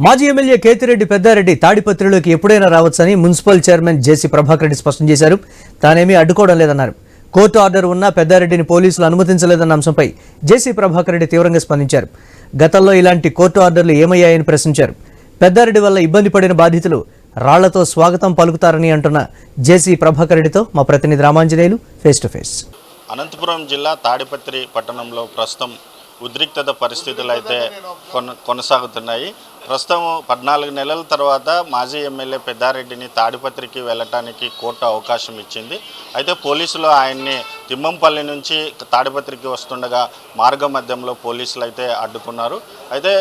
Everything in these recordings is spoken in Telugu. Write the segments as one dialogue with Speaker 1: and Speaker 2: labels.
Speaker 1: మాజీ ఎమ్మెల్యే కేతిరెడ్డి పెద్దారెడ్డి తాడిపత్రిలోకి ఎప్పుడైనా రావచ్చని మున్సిపల్ చైర్మన్ జేసీ ప్రభాకర్ రెడ్డి స్పష్టం చేశారు. తానేమీ అడ్డుకోవడం లేదన్నారు. కోర్టు ఆర్డర్ ఉన్నా పెద్దారెడ్డిని పోలీసులు అనుమతించలేదన్న అంశంపై జేసీ ప్రభాకర్ రెడ్డి తీవ్రంగా స్పందించారు. గతంలో ఇలాంటి కోర్టు ఆర్డర్లు ఏమయ్యాయని ప్రశ్నించారు. పెద్దారెడ్డి వల్ల ఇబ్బంది పడిన బాధితులు రాళ్లతో స్వాగతం పలుకుతారని అంటున్న జేసీ ప్రభాకర్ రెడ్డితో మా ప్రతినిధి Ramanjaneyulu face to face.
Speaker 2: Anantapur జిల్లా తాడిపత్రి పట్టణంలో ప్రస్తుతం ఉద్రిక్తత పరిస్థితులు అయితే కొనసాగుతున్నాయి. ప్రస్తుతం 14 నెలల తర్వాత మాజీ ఎమ్మెల్యే పెద్దారెడ్డిని తాడిపత్రికి వెళ్ళటానికి కోర్టు అవకాశం ఇచ్చింది. అయితే పోలీసులు ఆయన్ని తిమ్మంపల్లి నుంచి తాడిపత్రికి వస్తుండగా మార్గ మధ్యంలో పోలీసులు అయితే అడ్డుకున్నారు. అయితే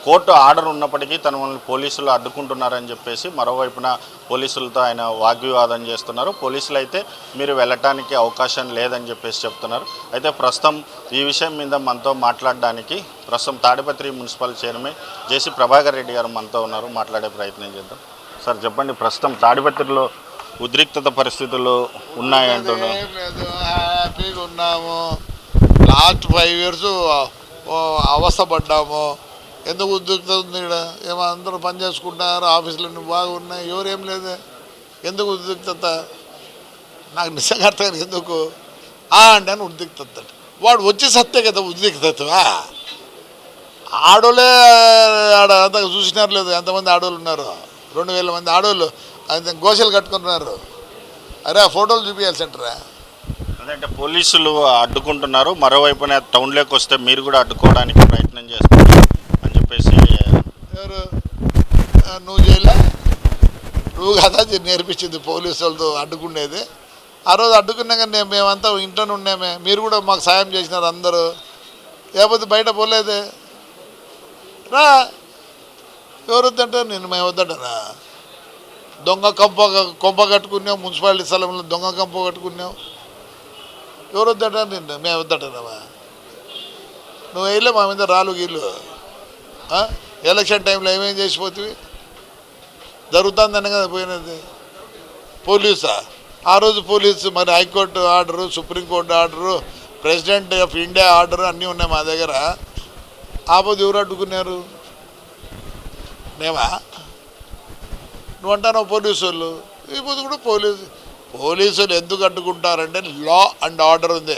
Speaker 2: కోర్టు ఆర్డర్ ఉన్నప్పటికీ తనని పోలీసులు అడ్డుకుంటున్నారని చెప్పేసి మరోవైపున పోలీసులతో ఆయన వాగ్వివాదం చేస్తున్నారు. పోలీసులు అయితే మీరు వెళ్ళటానికి అవకాశం లేదని చెప్పేసి చెప్తున్నారు. అయితే ప్రస్తుతం ఈ విషయం మీద మనతో మాట్లాడడానికి ప్రస్తుతం తాడిపత్రి మున్సిపల్ చైర్మన్ జేసీ ప్రభాకర్ రెడ్డి గారు మనతో ఉన్నారు. మాట్లాడే ప్రయత్నం చేద్దాం. సార్ చెప్పండి, ప్రస్తుతం తాడిపత్రిలో ఉద్రిక్తత పరిస్థితులు ఉన్నాయంటున్నారు.
Speaker 3: హ్యాపీగా ఉన్నాము. Last 5 years అవస్థపడ్డాము. ఎందుకు ఉద్రిక్తత ఉంది? ఇక్కడ ఏమో అందరూ పని చేసుకుంటున్నారు, ఆఫీసులన్నీ బాగున్నాయి, ఎవరేం లేదు. ఎందుకు ఉద్రిక్తత? నాకు నిజంగా అర్థం ఎందుకు అంటే ఉద్రిక్తత వాడు వచ్చి సత్తే కదా ఉద్రిక్తత. ఆడోళ్ళే ఆడ అంత చూసినారు లేదు, ఎంతమంది ఆడోళ్ళు ఉన్నారు? 2000 మంది ఆడోళ్ళు గోసెలు కట్టుకుంటున్నారు. అరే ఆ ఫోటోలు చూపించాల్సింటారా?
Speaker 2: అదంటే పోలీసులు అడ్డుకుంటున్నారు. మరోవైపున టౌన్లోకి వస్తే మీరు కూడా అడ్డుకోవడానికి ప్రయత్నం చేస్తున్నారు అని చెప్పేసి.
Speaker 3: ఎవరు? నువ్వు చేయలే? నువ్వు కదా నేర్పించింది పోలీసు వాళ్ళతో అడ్డుకునేది. ఆ రోజు అడ్డుకున్నాక మేమంతా ఇంట్లోనే ఉన్నామే, మీరు కూడా మాకు సాయం చేసినారు అందరూ. లేకపోతే బయట పోలేదే. రా, ఎవరు వద్దంటే నేను మేము వద్దంటారా? దొంగ కొంప కట్టుకున్నావు, మున్సిపాలిటీ స్థలంలో దొంగ కంప కట్టుకున్నావు. ఎవరు వద్దంటారు? నిన్ను మేము వద్దంటారా? నువ్వు వేయలే మా మీద రాళ్ళు గీళ్ళు. ఎలక్షన్ టైంలో ఏమేం చేసిపోతుంది? జరుగుతుందనే కదా పోయినది. పోలీసా? ఆ రోజు పోలీసు మరి high court order, supreme court order, president of India order అన్నీ ఉన్నాయి మా దగ్గర. ఆపోతే ఎవరు అడ్డుకున్నారు? మేమా? నువ్వు అంటావు పోలీసు వాళ్ళు. ఇప్పుడు కూడా పోలీసులు ఎందుకు అడ్డుకుంటారంటే లా అండ్ ఆర్డర్ ఉంది.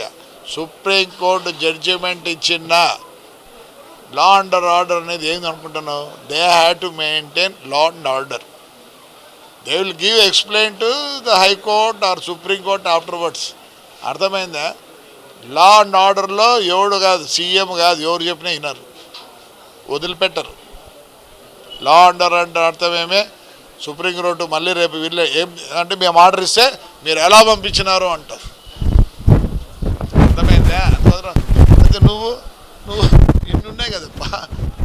Speaker 3: సుప్రీంకోర్టు జడ్జిమెంట్ ఇచ్చిన లా అండ్ ఆర్డర్ అనేది ఏంది అనుకుంటున్నావు? They have to maintain law and order. They will give explain to the high court or supreme court afterwards. అర్థమైందా? లా అండ్ ఆర్డర్లో ఎవడు కాదు, సీఎం కాదు, ఎవరు చెప్పినా వినరు, వదిలిపెట్టరు. లా అండ్ ఆర్డర్ అంటే అర్థమేమే? సుప్రీంకోర్టు మళ్ళీ రేపు వీళ్ళే ఏం అంటే మేము ఆర్డర్ ఇస్తే మీరు ఎలా పంపించినారు అంటారు. అర్థమైందా? అంటే నువ్వు ఇన్ని ఉన్నాయి కదప్పా.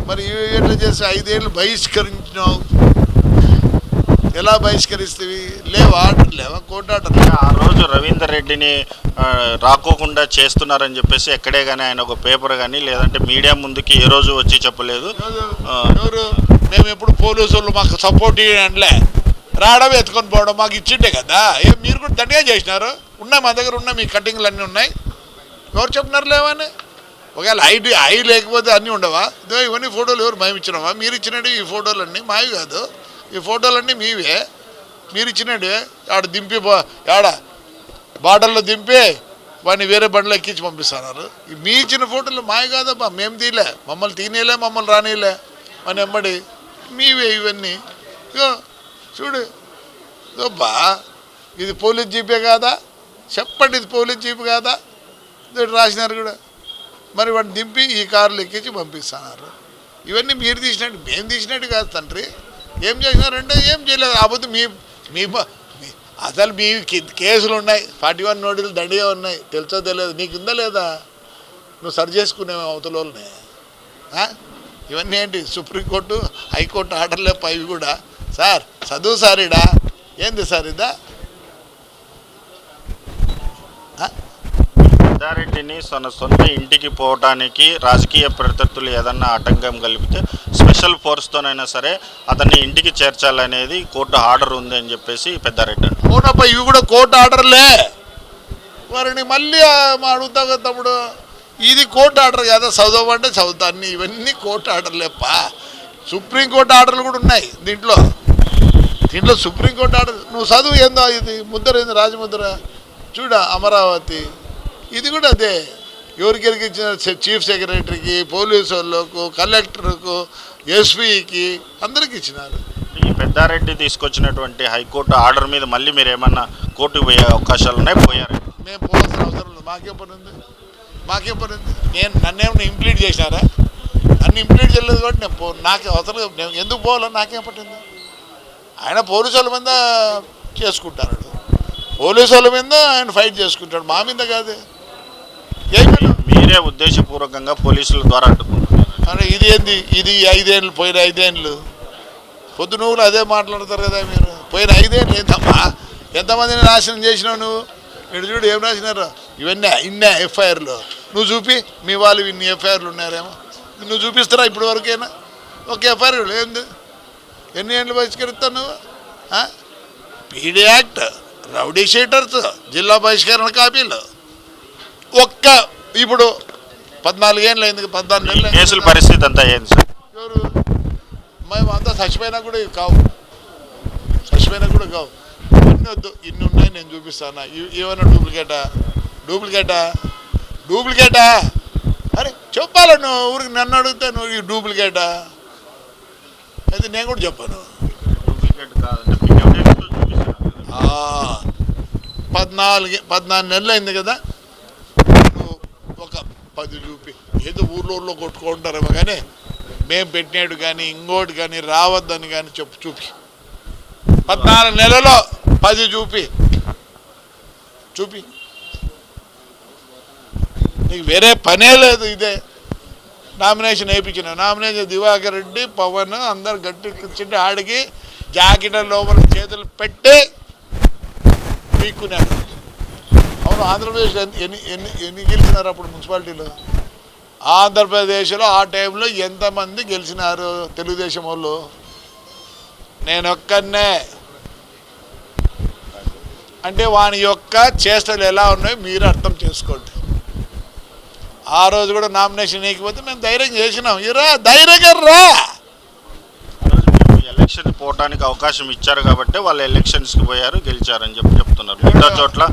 Speaker 3: మరి ఎట్లా చేసి 5 ఏళ్ళు బహిష్కరించినావు. ఎలా బహిష్కరిస్తేవి? లేవు ఆర్డర్, లేవా కోర్టు ఆర్డర్?
Speaker 2: ఆ రోజు రవీందర్ రెడ్డిని రాకోకుండా చేస్తున్నారని చెప్పేసి ఎక్కడే కానీ ఆయన ఒక పేపర్ కానీ లేదంటే మీడియా ముందుకి ఏ రోజు వచ్చి చెప్పలేదు.
Speaker 3: ఎవరు? మేము ఎప్పుడు పోలీసు వాళ్ళు మాకు సపోర్ట్ ఇవ్వడంలే, రావడం ఎత్తుకొని పోవడం మాకు ఇచ్చిండే కదా. మీరు కూడా దండిగా చేసినారు. ఉన్నాయి మా దగ్గర, ఉన్నాయి మీ కటింగ్లు అన్నీ ఉన్నాయి. ఎవరు చెప్పినారు లేవని? ఒకవేళ ఐ లేకపోతే అన్నీ ఉండవా? ఇవన్నీ ఫోటోలు ఎవరు మేము ఇచ్చినావా? మీరు ఇచ్చినవి ఈ ఫోటోలన్నీ మావి కాదు. ఈ ఫోటోలన్నీ మీవే, మీరు ఇచ్చినవి. ఆడ దింపి ఆడ బాటల్లో దింపి వాడిని వేరే బండ్లో ఎక్కించి పంపిస్తున్నారు. మీ ఇచ్చిన ఫోటోలు మావి కాదబ్బా, మేము తీయలే, మమ్మల్ని తీనేలే, మమ్మల్ని రానిలే అని ఎమ్మడి మీవే ఇవన్నీ. చూడు బా, ఇది పోలీస్ జీపే కాదా? చెప్పండి, ఇది పోలీస్ జీప్ కాదా? రాసినారు కూడా. మరి వాడిని దింపి ఈ కార్లు ఎక్కించి పంపిస్తున్నారు. ఇవన్నీ మీరు తీసినట్టు, మేము తీసినట్టు కాదు తండ్రి. ఏం చేసినారంటే ఏం చేయలేదు. కాకపోతే మీ అసలు మీ కేసులు ఉన్నాయి, 41 నోటీసులు దండిగా ఉన్నాయి. తెలుసో తెలియదు, నీకు ఉందా లేదా? నువ్వు సరి చేసుకునేవా అవతలని? ఇవన్నీ ఏంటి? సుప్రీంకోర్టు హైకోర్టు ఆర్డర్లే పైవి కూడా. సార్ చదువు సార్, ఇడా ఏంది సార్ ఇదా?
Speaker 2: పెద్దారెడ్డిని సొంత ఇంటికి పోవటానికి రాజకీయ ప్రత్యర్థులు ఏదన్నా ఆటంకం కలిపితే స్పెషల్ ఫోర్స్తోనైనా సరే అతన్ని ఇంటికి చేర్చాలనేది కోర్టు ఆర్డర్ ఉంది అని చెప్పేసి పెద్దారెడ్డి.
Speaker 3: కోర్టుపై ఇవి కూడా కోర్టు ఆర్డర్లే. వారిని మళ్ళీ అడుగుతావు కదా తమ్ముడు, ఇది కోర్టు ఆర్డర్ కదా, చదవమంటే చదువుతా. అన్నీ ఇవన్నీ కోర్టు ఆర్డర్లేప్ప. సుప్రీంకోర్టు ఆర్డర్లు కూడా ఉన్నాయి దీంట్లో సుప్రీంకోర్టు ఆర్డర్ నువ్వు చదువు ఏందో ఇది ముద్ర ఏంది రాజముద్ర చూడ అమరావతి ఇది కూడా అదే ఎవరికెరికి ఇచ్చిన చీఫ్ సెక్రటరీకి పోలీసు వాళ్ళకు కలెక్టర్కు ఎస్పీకి అందరికి ఇచ్చినారు.
Speaker 2: ఈ పెద్దారెడ్డి తీసుకొచ్చినటువంటి హైకోర్టు ఆర్డర్ మీద మళ్ళీ మీరు ఏమన్నా కోర్టుకు పోయే అవకాశాలు ఉన్నాయి? పోయారు?
Speaker 3: మేము పోవాల్సిన అవసరం లేదు. మాకేం పని ఉంది? నన్నేమన్నా ఇంప్లీట్ చేసినారా? నన్ను ఇంప్లీట్ చేయలేదు కాబట్టి నాకే అవసరం లేదు. నేను ఎందుకు పోవాలని నాకేం పట్టింది? ఆయన పోలీసు వాళ్ళ మీద చేసుకుంటాడు, పోలీసు వాళ్ళ మీద ఆయన ఫైట్ చేసుకుంటాడు, మా మీద కాదే.
Speaker 2: మీరే ఉద్దేశపూర్వకంగా పోలీసుల ద్వారా అడ్డుకుంటున్నారు
Speaker 3: అంటే ఇది ఏంది? ఇది 5 ఏళ్ళు పోయిన 5 ఏళ్ళు పొద్దునూరు అదే మాట్లాడతారు కదా మీరు. పోయిన 5 ఏళ్ళు ఏంటమ్మా? ఎంతమందిని నాశనం చేసినావు నువ్వు? ఇటు చూడు ఏం రాసినారు ఇన్నే ఎఫ్ఐఆర్లు. నువ్వు చూపి మీ వాళ్ళు ఇన్ని ఎఫ్ఐఆర్లు ఉన్నారేమో నువ్వు చూపిస్తారా ఇప్పుడు వరకైనా? ఒక ఎఫ్ఐఆర్ ఏంది? ఎన్ని ఏళ్ళు బహిష్కరిస్తావు నువ్వు? పీడీ యాక్ట్, రౌడీ షీటర్స్, జిల్లా బహిష్కరణ కాపీలు ఇప్పుడు 14 ఏళ్ళు అయింది. 14 ఏళ్ళు
Speaker 2: కేసుల పరిస్థితి అంతా ఏంది సార్?
Speaker 3: ఎవరు మేము అంతా చచ్చిపోయినా కూడా కావు, ఇన్ని వద్దు, ఇన్ని ఉన్నాయి నేను చూపిస్తాను. ఏమైనా డూప్లికేటా అరే చెప్పాలా? నువ్వు ఊరికి నన్ను అడిగితే నువ్వు ఈ డూప్లికేటా అయితే నేను కూడా చెప్పాను. 14 నెలలు అయింది కదా, నువ్వు ఒక 10 చూపి. ఏదో ఊర్లో కొట్టుకుంటారేమో కానీ మేము పెట్టినాడు కానీ ఇంకోటి కానీ రావద్దని కానీ చూపి. 14 నెలలో 10 చూపి. నీకు వేరే పనే లేదు. ఇదే నామినేషన్ వేయించిన దివాకర్ రెడ్డి, పవన్ అందరు గట్టి కూర్చుంటే ఆడికి జాకెట్ లోపల చేతులు పెట్టి పీక్కున్నాడు. అవును, ఆంధ్రప్రదేశ్ ఎన్ని గెలిచినారు అప్పుడు మున్సిపాలిటీలో? ఆంధ్రప్రదేశ్లో ఆ టైంలో ఎంతమంది గెలిచినారు తెలుగుదేశం వాళ్ళు? నేను ఒక్కనే. అంటే వాని యొక్క చేష్టలు ఎలా ఉన్నాయో మీరు అర్థం చేసుకోండి. ఆ రోజు కూడా నామినేషన్ వేయకపోతే మేము ధైర్యం చేసినాం. ధైర్యంగా రా.
Speaker 2: ఎలక్షన్ పోవడానికి అవకాశం ఇచ్చారు కాబట్టి వాళ్ళు ఎలక్షన్స్కి పోయారు, గెలిచారని చెప్తున్నారు. మిగతా చోట్ల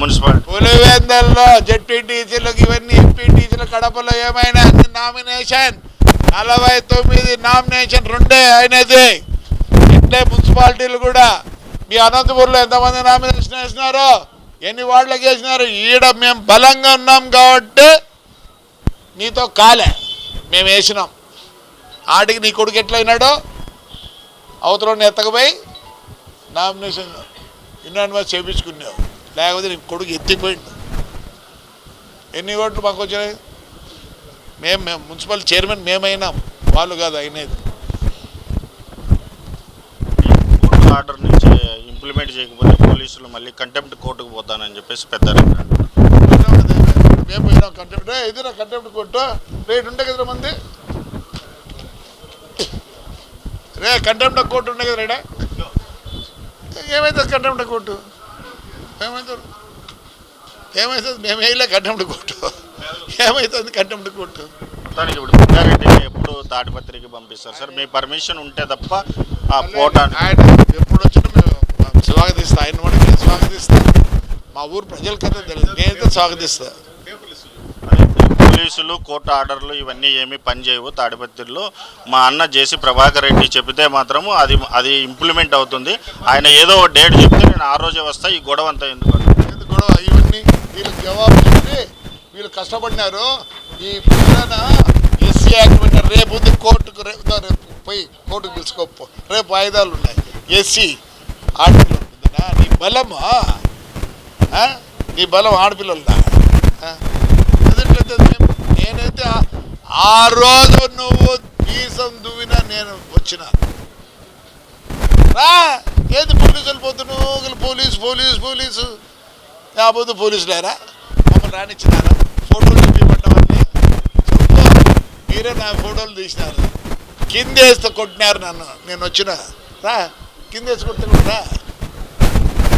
Speaker 2: మున్సిపాలిటీ
Speaker 3: పులివెందుల్లో జెడ్పీటీసీలకు ఇవన్నీ ఎంపీటీసీలు కడపలో ఏమైనా నామినేషన్ 49 నామినేషన్ 2 అయినది. ఇట్లే మున్సిపాలిటీలు కూడా మీ అనంతపూర్లో ఎంతమంది నామినేషన్ వేసినారో, ఎన్ని వార్డులకు వేసినారు? ఈడ మేము బలంగా ఉన్నాం కాబట్టి నీతో కాలే మేము వేసినాం. ఆడికి నీ కొడుకు ఎట్లయినాడో అవతలని ఎత్తకపోయి నామినేషన్ యునానిమస్ చేయించుకున్నావు, లేకపోతే నీ కొడుకు ఎత్తిపోయిండు. ఎన్ని ఓట్లు మాకు వచ్చాయి? మేము మున్సిపల్ చైర్మన్ మేమైనాం, వాళ్ళు కాదు అయినది.
Speaker 2: ఆర్డర్ నుంచి ఇంప్లిమెంట్ చేయకపోతే పోలీసులు మళ్ళీ కంటెంప్ట్ కోర్టుకు పోతానని చెప్పేసి పెద్దారెడ్డి
Speaker 3: మేము పోయినాం కంటెంప్ట్. ఇదిరా కంటెంప్ట్ కోర్టు రేటు ఉంటే కదా మంది కంటెంప్ట్ కోర్టు ఉండే కదా రేడా. ఏమవుతుంది కంటెంప్ట్ కోర్టు? ఏమవుతుంది? మేము వేయలే కంటెంప్ట్ కోర్టు. ఏమవుతుంది కంటెంప్ట్ కోర్టు?
Speaker 2: మొత్తానికి ఇప్పుడు పెద్దారెడ్డిని ఎప్పుడు తాడిపత్రికి పంపిస్తారు సార్? మీ పర్మిషన్ ఉంటే తప్ప పోవటానికి.
Speaker 3: ఆయన ఎప్పుడు వచ్చినా మేము స్వాగతిస్తాం. ఆయన కూడా నేను స్వాగతిస్తాను. మా ఊరు ప్రజలకైతే తెలియదు, నేనైతే స్వాగతిస్తా.
Speaker 2: పోలీసులు కోర్టు ఆర్డర్లు ఇవన్నీ ఏమీ పనిచేయవు తాడిపత్రిలో. మా అన్న జేసీ ప్రభాకర్ రెడ్డి చెబితే మాత్రము అది ఇంప్లిమెంట్ అవుతుంది. ఆయన ఏదో ఒక డేట్ చెప్తే నేను ఆ రోజే వస్తా. ఈ గొడవ అంతా ఎందుకు
Speaker 3: గొడవ? ఇవన్నీ వీళ్ళకి జవాబు చెప్పి వీళ్ళు కష్టపడినారు. ఈ పిల్లన ఎస్సీ యాక్ట్ పెట్టినారు. రేపు ఉంది కోర్టుకు, రేపు పోయి కోర్టుకు పిలుచుకోపో. రేపు వాయిదాలు ఉన్నాయి. ఎస్సీ ఆడపిల్ల ఉంటుందా? నీ బలమా? నీ బలం ఆడపిల్లలదా? నేనైతే ఆ రోజు నువ్వు వీసం దువ్వినా నేను వచ్చిన రా. ఏది పోలీసులు పోతున్నావు? పోలీసు లేకపోతే పోలీసు లేరా? మమ్మల్ని రానిచ్చినారా? ఫోటోలు చూపించమంటామని మీరే నా ఫోటోలు తీసినారు. కిందేస్తే కొట్టినారు నన్ను. నేను వచ్చిన రా, కిందేసి కొడితే కూడా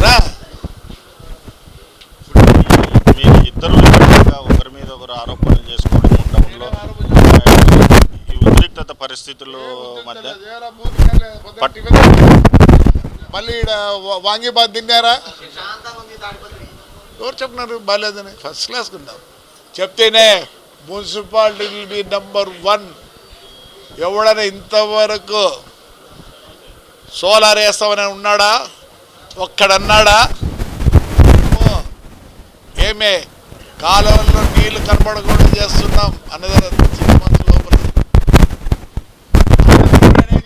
Speaker 3: రా.
Speaker 2: మీరు ఇద్దరు ఒకరి మీద ఒకరు ఆరోపణలు చేసుకోవడం ఉండడంలో ఈ ఉద్రిక్తత పరిస్థితి పరిస్థితులు మధ్య
Speaker 3: మళ్ళీ ఈడ వాంగిబాద్ తిన్నారా? ఎవరు చెప్పినారు బాగాలేదని? ఫస్ట్ క్లాస్ ఉన్నాం. చెప్తేనే మున్సిపాలిటీ విల్ బి నంబర్ 1. ఎవడైనా ఇంతవరకు సోలార్ వేస్తామని ఉన్నాడా? ఒక్కడన్నాడా? ఏమే కాలువల్లో నీళ్లు కనపడకుండా చేస్తున్నాం అన్నది 6 months లోపల.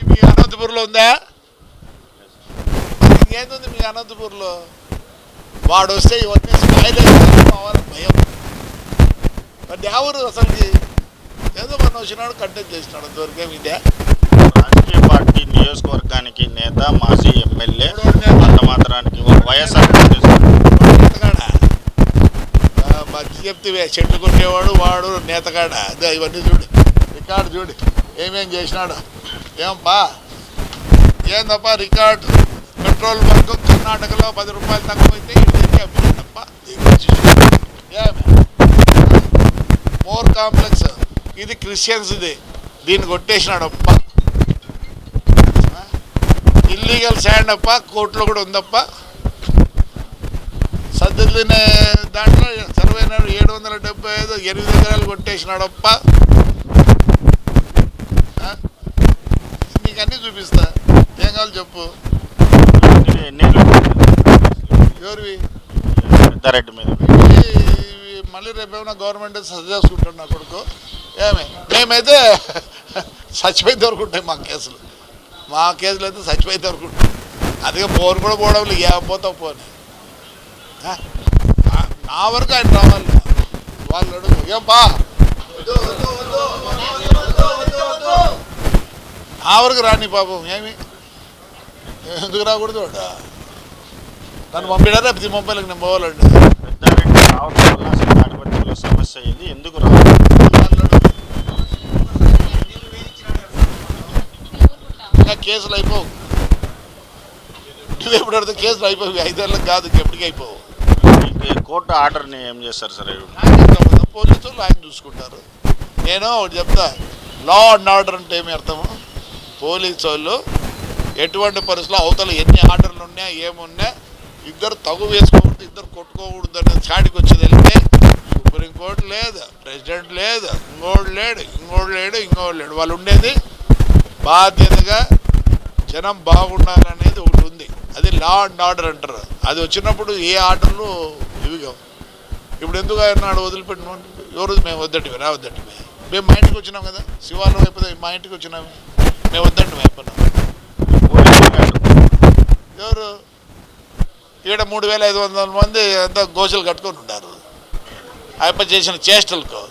Speaker 3: మీ అనంతపూర్లో ఉందా? ఇంకేంది మీ అనంతపూర్లో? వాడు వస్తే ఇవన్నీ స్మైల్ అవ్వాలని భయం. మరి ఎవరు అసలుకి ఏదో మనం వచ్చినాడు కంటెక్ట్ చేసినాడు, అంతవరకే ఇదే.
Speaker 2: రాజకీయ పార్టీ నియోజకవర్గానికి నేత, మాజీ ఎమ్మెల్యే అంత మాత్రానికి వైఎస్ఆర్
Speaker 3: మధ్య చెప్తే చెట్లు కొట్టేవాడు వాడు నేతగాడ. అదే ఇవన్నీ చూడు, రికార్డు చూడు ఏమేం చేసినాడు. ఏంపా ఏందప్పా రికార్డు? పెట్రోల్ బంక్ కర్ణాటకలో 10 రూపాయలు తక్కువైతే ఇంటికి తప్ప మోర్ కాంప్లెక్స్. ఇది క్రిస్టియన్స్, దీన్ని కొట్టేసినాడు అప్ప. ఇల్లీగల్ శాండ్ అప్ప, కోర్టులో కూడా ఉందప్ప. సద్దుదినే దాంట్లో 775 8 ఎకరాలు కొట్టేసినాడప్ప. నీకు అన్నీ చూపిస్తా, ఏం కావాలి చెప్పు. ఎవరివి?
Speaker 2: పెద్దారెడ్డి మీద
Speaker 3: మళ్ళీ రేపేమైనా గవర్నమెంట్ సర్చ్ చేసుకుంటాడు నా కొడుకు. మేమైతే చచ్చిపోయితే వరకు ఉంటాయి మా కేసులు అయితే చచ్చిపోయితే వరకు ఉంటాయి. అదిగా పోరు కూడా పోవడం పోతావు పోని. నా వరకు ఆయన రావాలి. వాళ్ళు అడుగు ఏంపా నా వరకు రాని పాపం. ఏమి ఎందుకు రాకూడదు? నన్ను పంపిడా? రేపు 30 నేను పోవాలండి.
Speaker 2: పెద్దారెడ్డి రావడం వల్ల అసలు తాడిపత్రిలో సమస్య అయింది. ఎందుకు రావాలి?
Speaker 3: ఇంకా కేసులు అయిపోవు. నువ్వు ఎప్పుడు అడితే కేసులు అయిపోయి 5 ఏళ్ళకి కాదు, ఎప్పటికీ అయిపోవు.
Speaker 2: కోర్టు ఆర్డర్ని ఏం చేస్తారు సార్?
Speaker 3: పోలీసు వాళ్ళు ఆయన చూసుకుంటారు. నేను ఒకటి చెప్తా, లా అండ్ ఆర్డర్ అంటే ఏమి అర్థము? పోలీసు వాళ్ళు ఎటువంటి పరిస్థితుల్లో అవతల ఎన్ని ఆర్డర్లు ఉన్నాయా ఏమున్నా ఇద్దరు తగు వేసుకోకూడదు, ఇద్దరు కొట్టుకోకూడదు అనే చాటికి వచ్చేది. వెళ్తే సుప్రీంకోర్టు లేదు, ప్రెసిడెంట్ లేదు, ఇంకోడు లేడు. వాళ్ళు ఉండేది బాధ్యతగా జనం బాగుండాలనేది ఒకటి ఉంది. అది లా అండ్ ఆర్డర్ అంటారు. అది వచ్చినప్పుడు ఏ ఆర్డర్లు ఇవిగా. ఇప్పుడు ఎందుకు ఆయన వదిలిపెట్టిన ఎవరు? మేము వద్దటివి రావద్దటివి. మేము మా ఇంటికి వచ్చినాం కదా, శివాలయం అయిపోతే మా ఇంటికి వచ్చినాము, మేము వద్దండి అయిపోయినాం. ఎవరు? ఇక్కడ 3500 మంది అంతా గోసలు కట్టుకొని ఉన్నారు అయిపో చేసిన చేష్టలకు.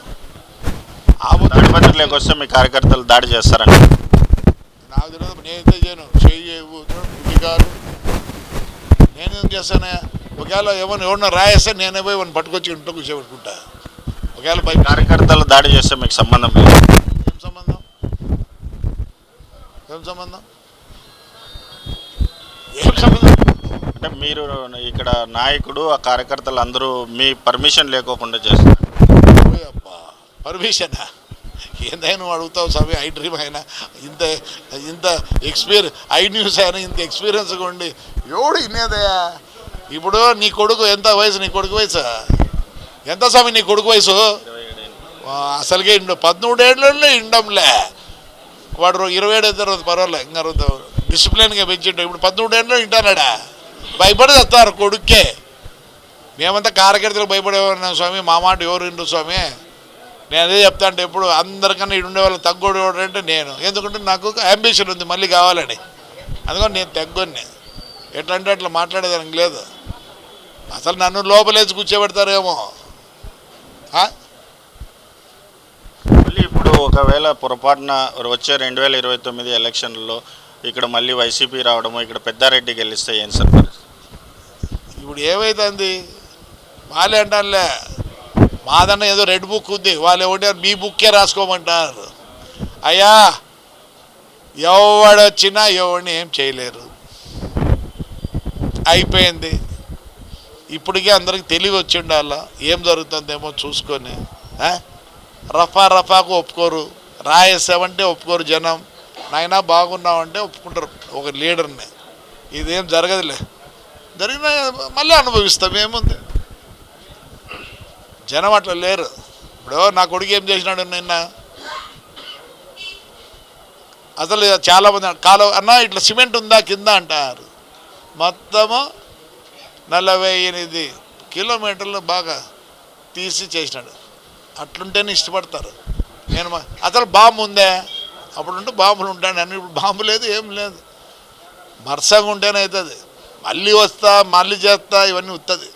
Speaker 2: తాడిపత్రిలోకి వస్తే మీ కార్యకర్తలు దాడి చేస్తారని
Speaker 3: నాకు తెలియదు. నేనైతే చేయను, చేయగారు నేనేం చేస్తానే. ఒకవేళ ఎవరన్నా రాయేస్తే నేనే పోయి వాళ్ళని పట్టుకొచ్చి ఇంట్లో కూర్చోబెట్టుకుంటా. ఒకవేళ
Speaker 2: కార్యకర్తలు దాడి చేస్తే మీకు సంబంధం లేదు?
Speaker 3: ఏం సంబంధం?
Speaker 2: అంటే మీరు ఇక్కడ నాయకుడు, ఆ కార్యకర్తలు అందరూ మీ పర్మిషన్ లేకోకుండా చేస్తారు.
Speaker 3: పర్మిషనా? ఏందైనా నువ్వు అడుగుతావు స్వామి. ఐ డ్రీమ్ అయినా ఇంత ఐ న్యూస్ అయినా ఇంత ఎక్స్పీరియన్స్గా ఉండి ఎవడు ఇన్నేదయా? ఇప్పుడు నీ కొడుకు ఎంత వయసు? నీ కొడుకు వయసు ఎంత స్వామి? నీ కొడుకు వయసు అసలుకే 13 ఏళ్ళలో ఇండంలే. వాడు 27 తర్వాత పర్వాలే, ఇంకా డిసిప్లిన్గా పెంచిండు. ఇప్పుడు 13 ఏళ్ళలో ఇంటానాడా? భయపడి వస్తారు కొడుక్కే. మేమంతా కార్యకర్తలకు భయపడేవాళ్ళం స్వామి. మా మాట ఎవరు విండు స్వామి? నేను అదే చెప్తా. అంటే ఎప్పుడు అందరికన్నా ఇటు ఉండేవాళ్ళు తగ్గోడు అంటే నేను. ఎందుకంటే నాకు అంబిషన్ ఉంది మళ్ళీ కావాలని. అందుకని నేను తగ్గొని ఎట్లా అంటే అట్లా మాట్లాడేదానికి లేదు. అసలు నన్ను లోపలేసి కూర్చోబెడతారేమో.
Speaker 2: మళ్ళీ ఇప్పుడు ఒకవేళ పొరపాటున వచ్చే 2029 ఎలక్షన్లలో ఇక్కడ మళ్ళీ వైసీపీ రావడము, ఇక్కడ పెద్దారెడ్డి గెలిస్తే ఏం సార్?
Speaker 3: ఇప్పుడు ఏమైతుంది? వాళ్ళే అంటారులే, మాదన్న ఏదో రెడ్ బుక్ ఉంది, వాళ్ళు ఏమంటారు మీ బుక్కే రాసుకోమంటారు. అయ్యా ఎవడొచ్చినా ఎవరిని ఏం చేయలేరు, అయిపోయింది. ఇప్పటికే అందరికి తెలివి వచ్చి ఉండాలా ఏం జరుగుతుందేమో చూసుకొని. రఫాకు ఒప్పుకోరు, రాయేసామంటే ఒప్పుకోరు జనం. నాయనా బాగున్నావంటే ఒప్పుకుంటారు ఒక లీడర్ని. ఇదేం జరగదులే, జరిగినా మళ్ళీ అనుభవిస్తాం, ఏముంది. జనం అట్లా లేరు. ఇప్పుడు నా కొడుకు ఏం చేసినాడు నిన్న, అసలు చాలామంది కాలువ అన్న ఇట్లా సిమెంట్ ఉందా కింద అంటారు. మొత్తము 48 కిలోమీటర్లు బాగా తీసి చేసినాడు. అట్లుంటేనే ఇష్టపడతారు. నేను అసలు బాంబు ఉందే, అప్పుడుంటే బాంబులు ఉంటాను అని, ఇప్పుడు బాంబు లేదు, ఏం లేదు. మరసంగా ఉంటేనే అవుతుంది. మళ్ళీ వస్తా మళ్ళీ చేస్తా ఇవన్నీ వస్తుంది.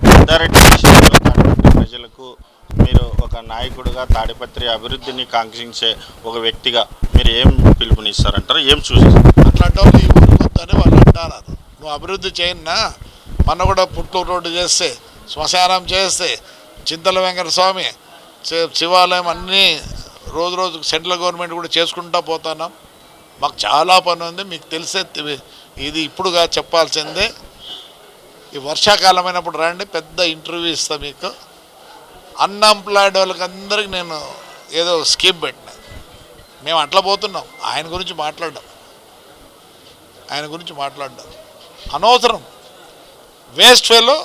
Speaker 2: పెద్దారెడ్డి విషయంలో తాడిపత్రి ప్రజలకు మీరు ఒక నాయకుడిగా, తాడిపత్రి అభివృద్ధిని కాంక్షించే ఒక వ్యక్తిగా మీరు ఏం పిలుపునిస్తారంటారు, ఏం చూసేస్తారు?
Speaker 3: అట్లాంటి వాళ్ళు ఈ ఊరికి వద్దని వాళ్ళు అంటారు. నువ్వు అభివృద్ధి చేయన్నా, మన కూడా పుట్టూరు రోడ్డు చేస్తే, శ్మశానం చేస్తే, చింతల వెంకట స్వామి శివాలయం అన్నీ రోజు రోజుకు సెంట్రల్ గవర్నమెంట్ కూడా చేసుకుంటూ పోతున్నాం. మాకు చాలా పని ఉంది. మీకు తెలిసే ఇది ఇప్పుడుగా చెప్పాల్సిందే. ఈ వర్షాకాలం అయినప్పుడు రండి, పెద్ద ఇంటర్వ్యూ ఇస్తా మీకు. అన్ఎంప్లాయిడ్ వాళ్ళకి అందరికి నేను ఏదో స్కీమ్ పెట్టినా. మేము అట్లా పోతున్నాం. ఆయన గురించి మాట్లాడడం అనవసరం. వేస్ట్ ఫెలో,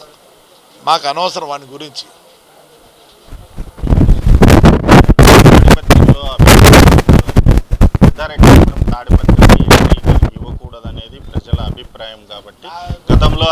Speaker 3: మాకు అనవసరం వాని గురించి.
Speaker 2: తాడిపత్రికి ఇవ్వకూడదనేది ప్రజల అభిప్రాయం కాబట్టి గతంలో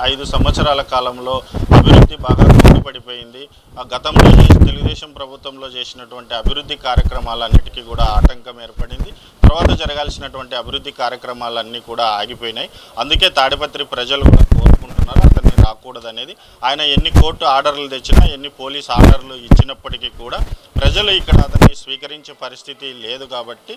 Speaker 2: 5 సంవత్సరాల కాలంలో అభివృద్ధి బాగా కుంటుపడిపోయింది. ఆ గతంలో తెలుగుదేశం ప్రభుత్వంలో చేసినటువంటి అభివృద్ధి కార్యక్రమాలన్నిటికీ కూడా ఆటంకం ఏర్పడింది. తర్వాత జరగాల్సినటువంటి అభివృద్ధి కార్యక్రమాలన్నీ కూడా ఆగిపోయినాయి. అందుకే తాడిపత్రి ప్రజలు కూడా కోరుకుంటున్నారు అతన్ని రాకూడదనేది. ఆయన ఎన్ని కోర్టు ఆర్డర్లు తెచ్చినా, ఎన్ని పోలీస్ ఆర్డర్లు ఇచ్చినప్పటికీ కూడా ప్రజలు ఇక్కడ అతన్ని స్వీకరించే పరిస్థితి లేదు. కాబట్టి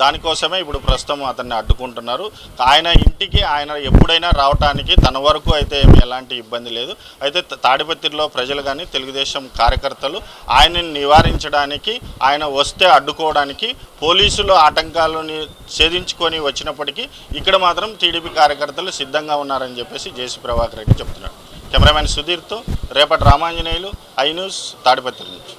Speaker 2: దానికోసమే ఇప్పుడు ప్రస్తుతం అతన్ని అడ్డుకుంటున్నారు. ఆయన ఇంటికి ఆయన ఎప్పుడైనా రావటానికి తన వరకు అయితే ఏమి ఎలాంటి ఇబ్బంది లేదు. అయితే తాడిపత్రిలో ప్రజలు కానీ తెలుగుదేశం కార్యకర్తలు ఆయనని నివారించడానికి, ఆయన వస్తే అడ్డుకోవడానికి పోలీసులు ఆటంకాలను ఛేదించుకొని వచ్చినప్పటికీ ఇక్కడ మాత్రం టీడీపీ కార్యకర్తలు సిద్ధంగా ఉన్నారని చెప్పేసి జేసీ ప్రభాకర్ రెడ్డి చెప్తున్నాడు. కెమెరామెన్ సుధీర్తో రేపటి రామాంజనేయులు, ఐ న్యూస్, తాడిపత్రి నుంచి.